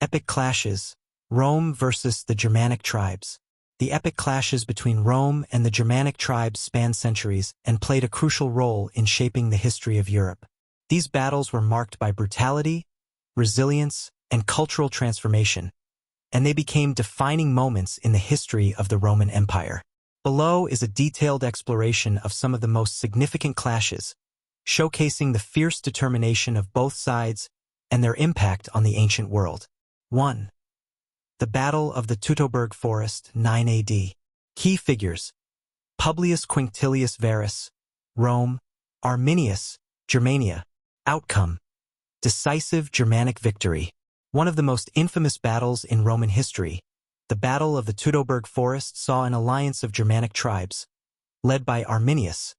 Epic clashes. Rome versus the Germanic tribes. The epic clashes between Rome and the Germanic tribes spanned centuries and played a crucial role in shaping the history of Europe. These battles were marked by brutality, resilience, and cultural transformation, and they became defining moments in the history of the Roman Empire. Below is a detailed exploration of some of the most significant clashes, showcasing the fierce determination of both sides and their impact on the ancient world. 1. The Battle of the Teutoburg Forest, 9 AD. Key figures: Publius Quinctilius Varus, Rome; Arminius, Germania. Outcome: decisive Germanic victory. One of the most infamous battles in Roman history, the Battle of the Teutoburg Forest, saw an alliance of Germanic tribes, led by Arminius,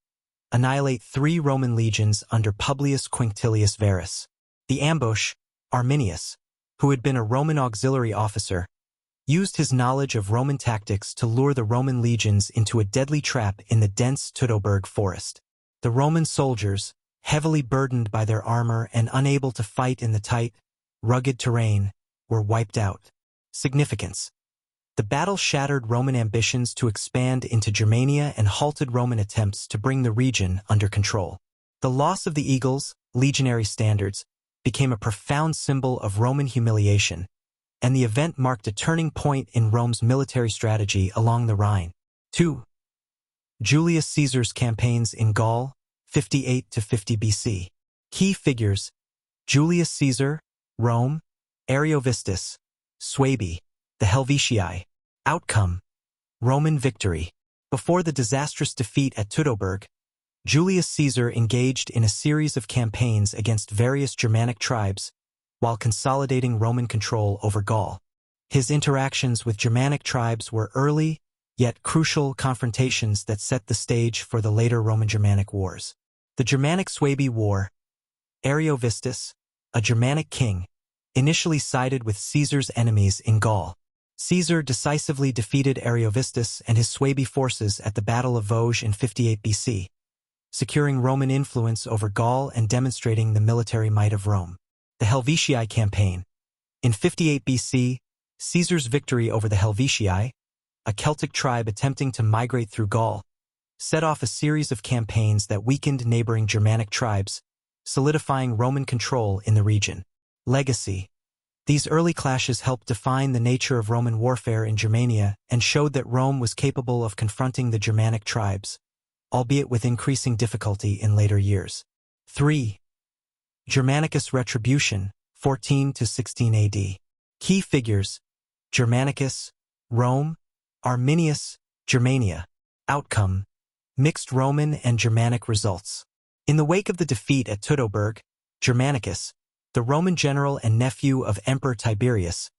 annihilate 3 Roman legions under Publius Quinctilius Varus. The ambush: Arminius, who had been a Roman auxiliary officer, used his knowledge of Roman tactics to lure the Roman legions into a deadly trap in the dense Teutoburg forest. The Roman soldiers, heavily burdened by their armor and unable to fight in the tight, rugged terrain, were wiped out. Significance: the battle shattered Roman ambitions to expand into Germania and halted Roman attempts to bring the region under control. The loss of the eagles, legionary standards, became a profound symbol of Roman humiliation, and the event marked a turning point in Rome's military strategy along the Rhine. 2. Julius Caesar's campaigns in Gaul, 58 to 50 BC. Key figures: Julius Caesar, Rome; Ariovistus, Suebi, the Helvetii. Outcome: Roman victory. Before the disastrous defeat at Teutoburg, Julius Caesar engaged in a series of campaigns against various Germanic tribes while consolidating Roman control over Gaul. His interactions with Germanic tribes were early, yet crucial confrontations that set the stage for the later Roman-Germanic wars. The Germanic-Suebi War. Ariovistus, a Germanic king, initially sided with Caesar's enemies in Gaul. Caesar decisively defeated Ariovistus and his Suebi forces at the Battle of Vosges in 58 BC, securing Roman influence over Gaul and demonstrating the military might of Rome. The Helvetii campaign. In 58 BC, Caesar's victory over the Helvetii, a Celtic tribe attempting to migrate through Gaul, set off a series of campaigns that weakened neighboring Germanic tribes, solidifying Roman control in the region. Legacy. These early clashes helped define the nature of Roman warfare in Germania and showed that Rome was capable of confronting the Germanic tribes, albeit with increasing difficulty in later years. 3. Germanicus retribution, 14 to 16 AD. Key figures: Germanicus, Rome; Arminius, Germania. Outcome: mixed Roman and Germanic results. In the wake of the defeat at Teutoburg, Germanicus, the Roman general and nephew of Emperor Tiberius,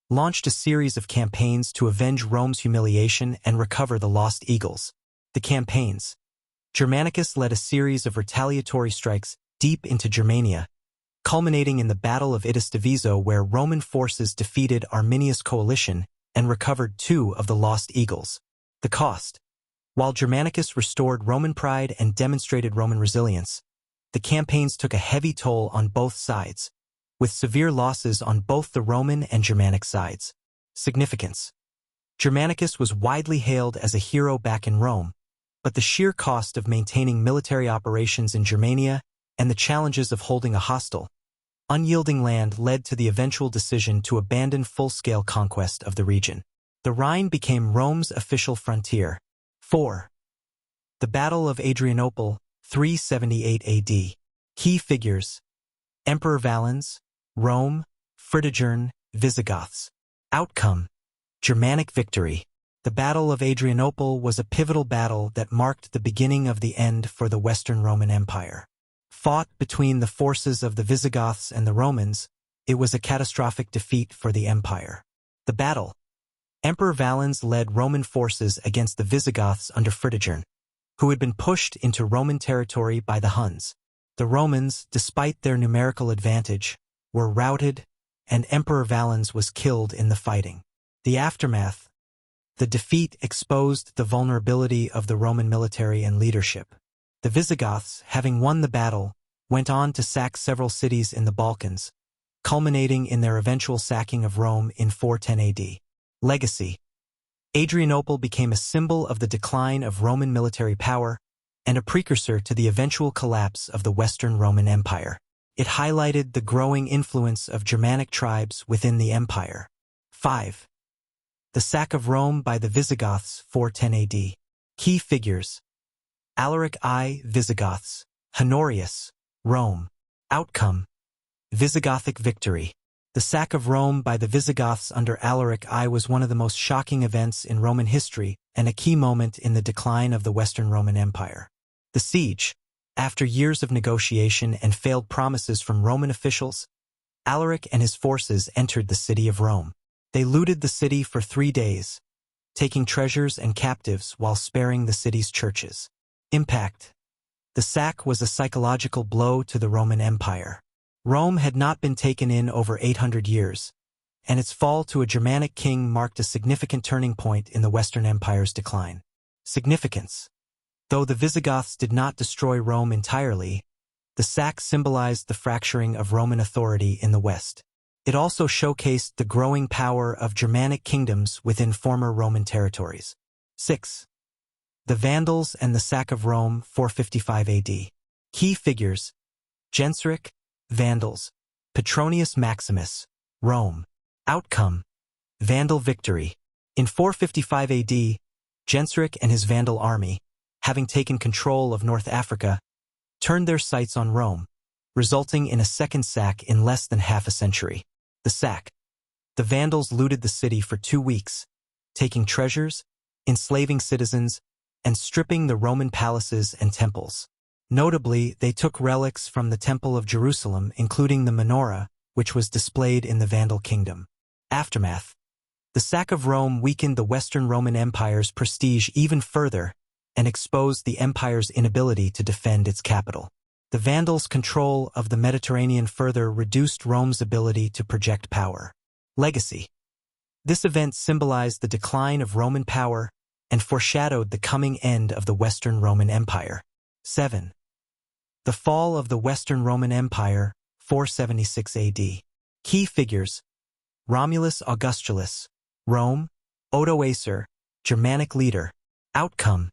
launched a series of campaigns to avenge Rome's humiliation and recover the lost eagles. The campaigns. Germanicus led a series of retaliatory strikes deep into Germania, culminating in the Battle of Itus Diviso, where Roman forces defeated Arminius' coalition and recovered 2 of the lost eagles. The cost. While Germanicus restored Roman pride and demonstrated Roman resilience, the campaigns took a heavy toll on both sides, with severe losses on both the Roman and Germanic sides. Significance. Germanicus was widely hailed as a hero back in Rome, but the sheer cost of maintaining military operations in Germania and the challenges of holding a hostile, unyielding land led to the eventual decision to abandon full-scale conquest of the region. The Rhine became Rome's official frontier. 4. The Battle of Adrianople, 378 AD. Key figures: Emperor Valens, Rome; Fritigern, Visigoths. Outcome: Germanic victory. The Battle of Adrianople was a pivotal battle that marked the beginning of the end for the Western Roman Empire. Fought between the forces of the Visigoths and the Romans, it was a catastrophic defeat for the empire. The battle. Emperor Valens led Roman forces against the Visigoths under Fritigern, who had been pushed into Roman territory by the Huns. The Romans, despite their numerical advantage, were routed, and Emperor Valens was killed in the fighting. The aftermath. The defeat exposed the vulnerability of the Roman military and leadership. The Visigoths, having won the battle, went on to sack several cities in the Balkans, culminating in their eventual sacking of Rome in 410 AD. Legacy. Adrianople became a symbol of the decline of Roman military power and a precursor to the eventual collapse of the Western Roman Empire. It highlighted the growing influence of Germanic tribes within the empire. 5. The sack of Rome by the Visigoths, 410 AD. Key figures: Alaric I, Visigoths. Honorius, Rome. Outcome: Visigothic victory. The sack of Rome by the Visigoths under Alaric I was one of the most shocking events in Roman history and a key moment in the decline of the Western Roman Empire. The siege. After years of negotiation and failed promises from Roman officials, Alaric and his forces entered the city of Rome. They looted the city for 3 days, taking treasures and captives while sparing the city's churches. Impact. The sack was a psychological blow to the Roman Empire. Rome had not been taken in over 800 years, and its fall to a Germanic king marked a significant turning point in the Western Empire's decline. Significance. Though the Visigoths did not destroy Rome entirely, the sack symbolized the fracturing of Roman authority in the West. It also showcased the growing power of Germanic kingdoms within former Roman territories. 6. The Vandals and the sack of Rome, 455 AD. Key figures: Genseric, Vandals. Petronius Maximus, Rome. Outcome: Vandal victory. In 455 AD, Genseric and his Vandal army, having taken control of North Africa, turned their sights on Rome, resulting in a second sack in less than half a century. The sack. The Vandals looted the city for 2 weeks, taking treasures, enslaving citizens, and stripping the Roman palaces and temples. Notably, they took relics from the Temple of Jerusalem, including the menorah, which was displayed in the Vandal kingdom. Aftermath. The sack of Rome weakened the Western Roman Empire's prestige even further and exposed the empire's inability to defend its capital. The Vandals' control of the Mediterranean further reduced Rome's ability to project power. Legacy. This event symbolized the decline of Roman power and foreshadowed the coming end of the Western Roman Empire. 7. The fall of the Western Roman Empire, 476 AD. Key figures: Romulus Augustulus, Rome. Odoacer, Germanic leader. Outcome: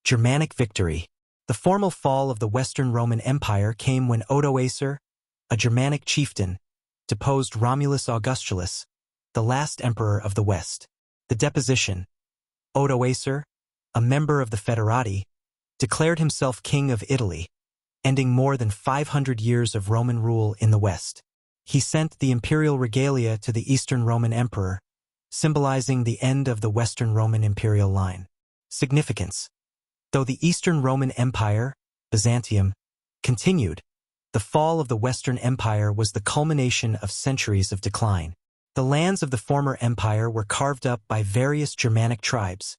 Germanic victory. The formal fall of the Western Roman Empire came when Odoacer, a Germanic chieftain, deposed Romulus Augustulus, the last emperor of the West. The deposition. Odoacer, a member of the Foederati, declared himself king of Italy, ending more than 500 years of Roman rule in the West. He sent the imperial regalia to the Eastern Roman emperor, symbolizing the end of the Western Roman imperial line. Significance. Though the Eastern Roman Empire, Byzantium, continued, the fall of the Western Empire was the culmination of centuries of decline. The lands of the former empire were carved up by various Germanic tribes,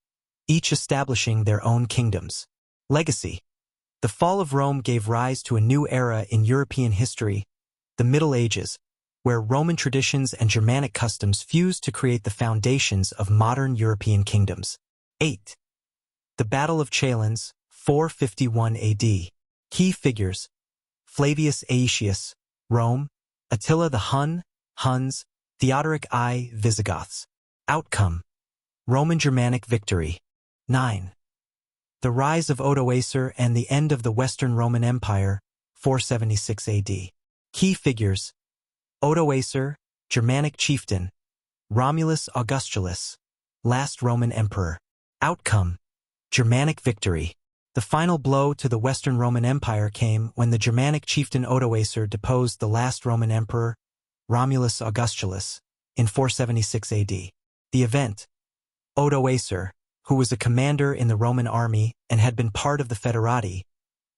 each establishing their own kingdoms. Legacy. The fall of Rome gave rise to a new era in European history, the Middle Ages, where Roman traditions and Germanic customs fused to create the foundations of modern European kingdoms. 8. The Battle of Chalons, 451 AD. Key figures: Flavius Aetius, Rome. Attila the Hun, Huns. Theodoric I, Visigoths. Outcome: Roman Germanic victory. 9. The rise of Odoacer and the end of the Western Roman Empire, 476 AD. Key figures: Odoacer, Germanic chieftain. Romulus Augustulus, last Roman emperor. Outcome: Germanic victory. The final blow to the Western Roman Empire came when the Germanic chieftain Odoacer deposed the last Roman emperor, Romulus Augustulus, in 476 AD. The event. Odoacer, who was a commander in the Roman army and had been part of the Foederati,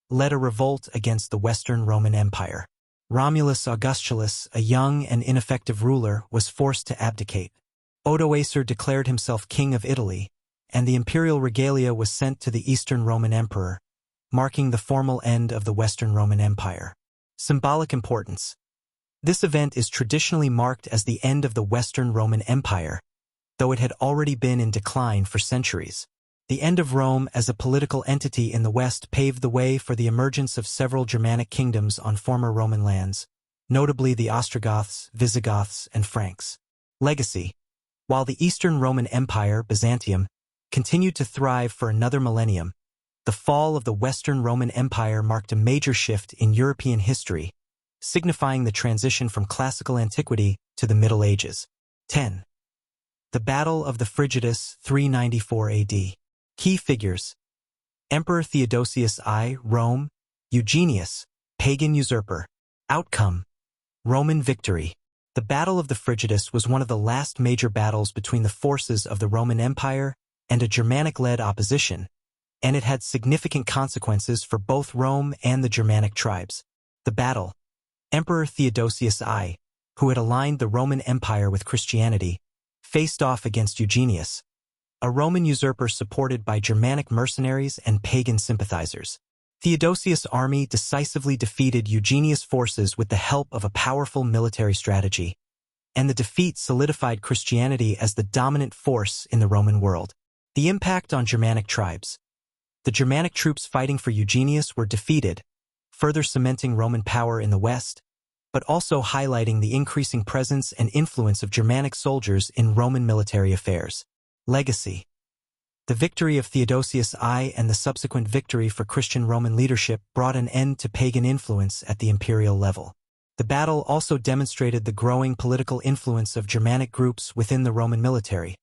led a revolt against the Western Roman Empire. Romulus Augustulus, a young and ineffective ruler, was forced to abdicate. Odoacer declared himself king of Italy, and the imperial regalia was sent to the Eastern Roman emperor, marking the formal end of the Western Roman Empire. Symbolic importance. This event is traditionally marked as the end of the Western Roman Empire, though it had already been in decline for centuries. The end of Rome as a political entity in the West paved the way for the emergence of several Germanic kingdoms on former Roman lands, notably the Ostrogoths, Visigoths, and Franks. Legacy. While the Eastern Roman Empire, Byzantium, continued to thrive for another millennium, the fall of the Western Roman Empire marked a major shift in European history, signifying the transition from classical antiquity to the Middle Ages. 10. The Battle of the Frigidus, 394 AD. Key figures: Emperor Theodosius I, Rome; Eugenius, pagan usurper. Outcome: Roman victory. The Battle of the Frigidus was one of the last major battles between the forces of the Roman Empire and a Germanic-led opposition, and it had significant consequences for both Rome and the Germanic tribes. The battle. Emperor Theodosius I, who had aligned the Roman Empire with Christianity, faced off against Eugenius, a Roman usurper supported by Germanic mercenaries and pagan sympathizers. Theodosius' army decisively defeated Eugenius' forces with the help of a powerful military strategy, and the defeat solidified Christianity as the dominant force in the Roman world. The impact on Germanic tribes. The Germanic troops fighting for Eugenius were defeated, further cementing Roman power in the West, but also highlighting the increasing presence and influence of Germanic soldiers in Roman military affairs. Legacy. The victory of Theodosius I and the subsequent victory for Christian Roman leadership brought an end to pagan influence at the imperial level. The battle also demonstrated the growing political influence of Germanic groups within the Roman military,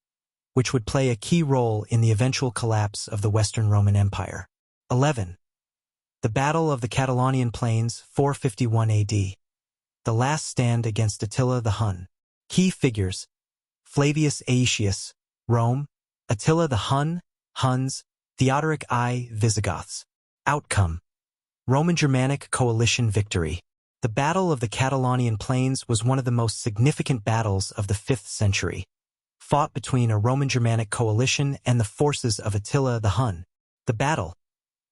which would play a key role in the eventual collapse of the Western Roman Empire. 11. The Battle of the Catalaunian Plains, 451 AD. The last stand against Attila the Hun. Key figures: Flavius Aetius, Rome; Attila the Hun, Huns; Theodoric I, Visigoths. Outcome: Roman-Germanic coalition victory. The Battle of the Catalaunian Plains was one of the most significant battles of the 5th century, fought between a Roman-Germanic coalition and the forces of Attila the Hun. The battle.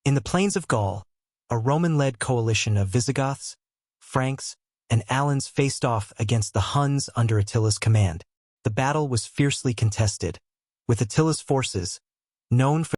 In the plains of Gaul, a Roman-led coalition of Visigoths, Franks, and Alans faced off against the Huns under Attila's command. The battle was fiercely contested, with Attila's forces, known for